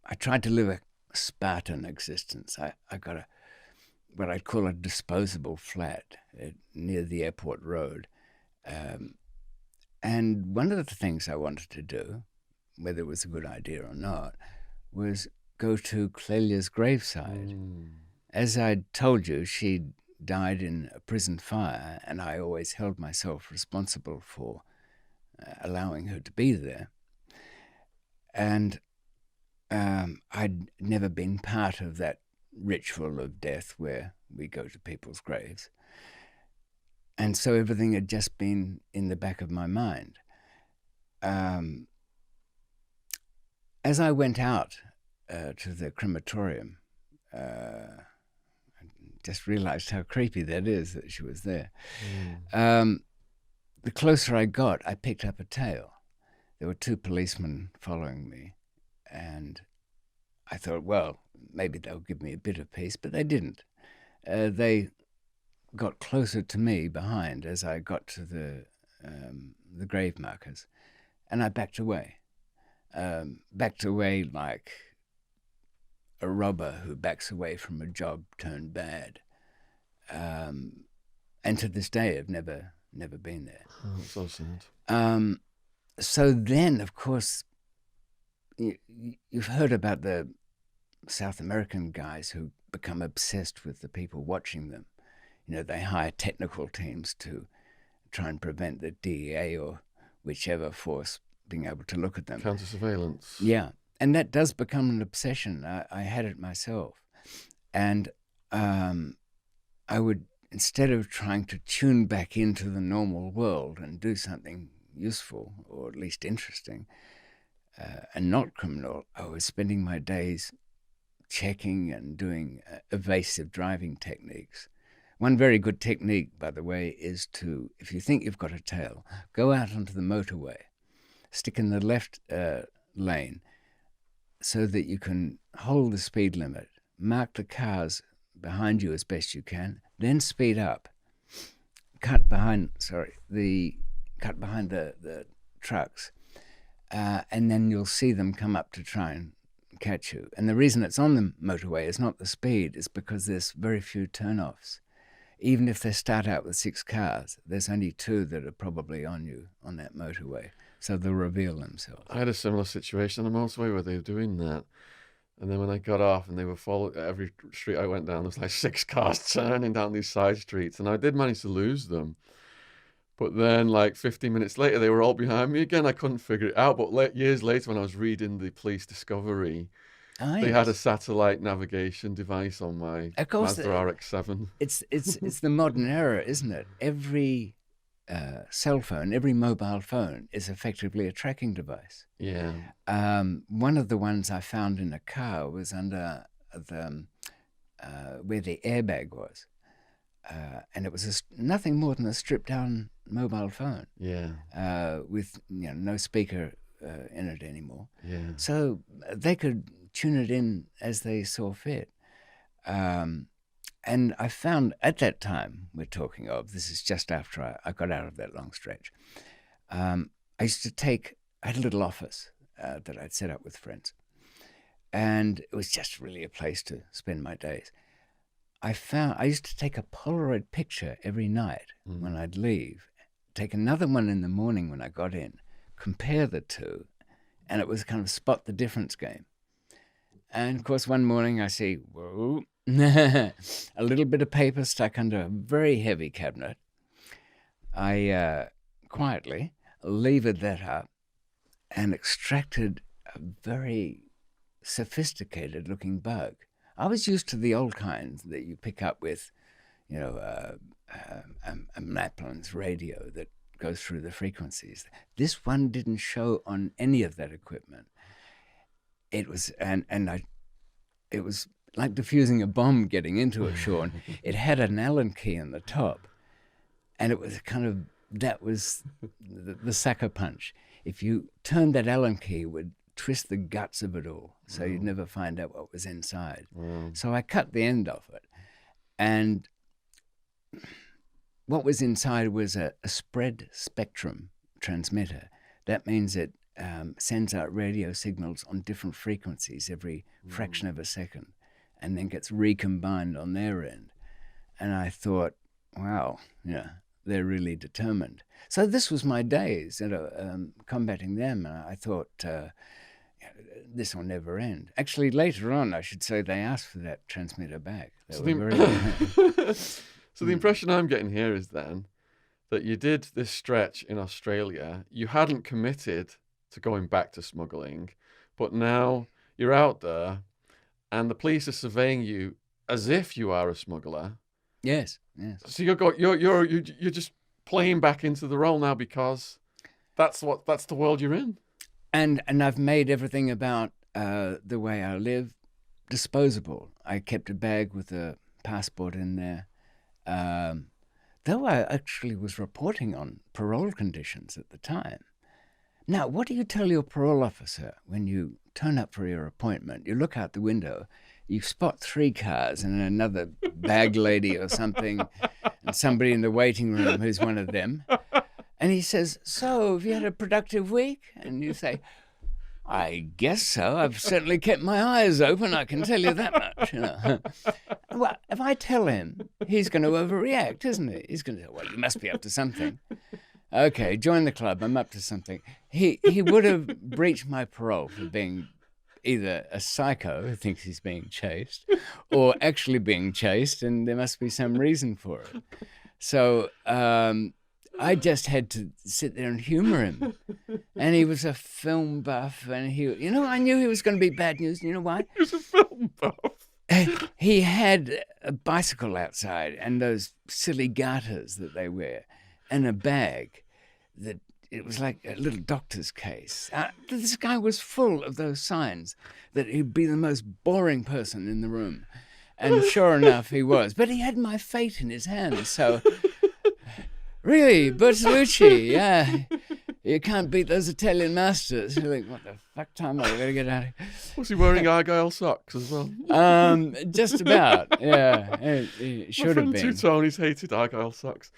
I tried to live a Spartan existence. I got what I'd call a disposable flat near the airport road. And one of the things I wanted to do, whether it was a good idea or not, was go to Clelia's graveside. As I told you, she died in a prison fire, and I always held myself responsible for allowing her to be there. And I'd never been part of that ritual of death where we go to people's graves. And so everything had just been in the back of my mind. As I went out to the crematorium, I just realized how creepy that is, that she was there. The closer I got, I picked up a tail. There were 2 policemen following me, and I thought, well, maybe they'll give me a bit of peace, but they didn't. They got closer to me behind as I got to the grave markers, and I backed away. Backed away like a robber who backs away from a job turned bad. And to this day, I've never been there. Oh, that's so sad. So then, of course, you've heard about the South American guys who become obsessed with the people watching them. You know, they hire technical teams to try and prevent the DEA or whichever force being able to look at them. Counter-surveillance. Yeah, and that does become an obsession. I had it myself. And I would, instead of trying to tune back into the normal world and do something useful or at least interesting and not criminal, I was spending my days checking and doing evasive driving techniques. One very good technique, by the way, is to, if you think you've got a tail, go out onto the motorway, stick in the left lane so that you can hold the speed limit, mark the cars behind you as best you can, then speed up, cut behind the trucks, and then you'll see them come up to try and catch you. And the reason it's on the motorway is not the speed, it's because there's very few turn-offs. Even if they start out with 6 cars, there's only 2 that are probably on you on that motorway. So they'll reveal themselves. I had a similar situation on the motorway where they were doing that. And then when I got off and they were following, every street I went down, there was like 6 cars turning down these side streets. And I did manage to lose them. But then like 15 minutes later, they were all behind me again. I couldn't figure it out. But years later, when I was reading the police discovery, they had a satellite navigation device on my Mazda RX-7. It's the modern era, isn't it? Every cell phone, every mobile phone is effectively a tracking device. Yeah. One of the ones I found in a car was under the where the airbag was, and it was nothing more than a stripped-down mobile phone. Yeah. With no speaker in it anymore. Yeah. So they could tune it in as they saw fit. And I found at that time we're talking of, this is just after I got out of that long stretch, I had a little office that I'd set up with friends. And it was just really a place to spend my days. I used to take a Polaroid picture every night when I'd leave, take another one in the morning when I got in, compare the two, and it was kind of spot the difference game. And of course, one morning I see, whoa, a little bit of paper stuck under a very heavy cabinet. I quietly levered that up and extracted a very sophisticated looking bug. I was used to the old kinds that you pick up with, a McMillan's radio that goes through the frequencies. This one didn't show on any of that equipment. It was it was like defusing a bomb getting into it, Shaun. It had an Allen key in the top, and it was that was the sucker punch. If you turned that Allen key, it would twist the guts of it all, so you'd never find out what was inside. So I cut the end off it, and what was inside was a spread spectrum transmitter. That means it sends out radio signals on different frequencies every fraction of a second, and then gets recombined on their end. And I thought, wow, they're really determined. So this was my days, combating them. And I thought, this will never end. Actually, later on, I should say, they asked for that transmitter back. So the impression I'm getting here is then that you did this stretch in Australia. You hadn't committed to going back to smuggling, but now you're out there and the police are surveying you as if you are a smuggler. Yes. So you're just playing back into the role now because that's the world you're in. And I've made everything about the way I live disposable. I kept a bag with a passport in there. Though I actually was reporting on parole conditions at the time. Now, what do you tell your parole officer when you turn up for your appointment? You look out the window, you spot 3 cars and another bag lady or something, and somebody in the waiting room who's one of them. And he says, "So, have you had a productive week?" And you say, "I guess so. I've certainly kept my eyes open, I can tell you that much." Well, if I tell him, he's going to overreact, isn't he? He's going to say, "Well, you must be up to something." Okay, join the club. I'm up to something. He would have breached my parole for being either a psycho who thinks he's being chased or actually being chased, and there must be some reason for it. So I just had to sit there and humor him. And he was a film buff, and I knew he was going to be bad news. You know why? He was a film buff. He had a bicycle outside and those silly garters that they wear and a bag that it was like a little doctor's case. This guy was full of those signs that he'd be the most boring person in the room. And sure enough, he was. But he had my fate in his hands, so... Really, Bertolucci, yeah. You can't beat those Italian masters. You're like, what the fuck, Tom? I gotta get out of here. Was he wearing Argyle socks as well? Just about, yeah. It should have been. My friend Two Tonys hated Argyle socks.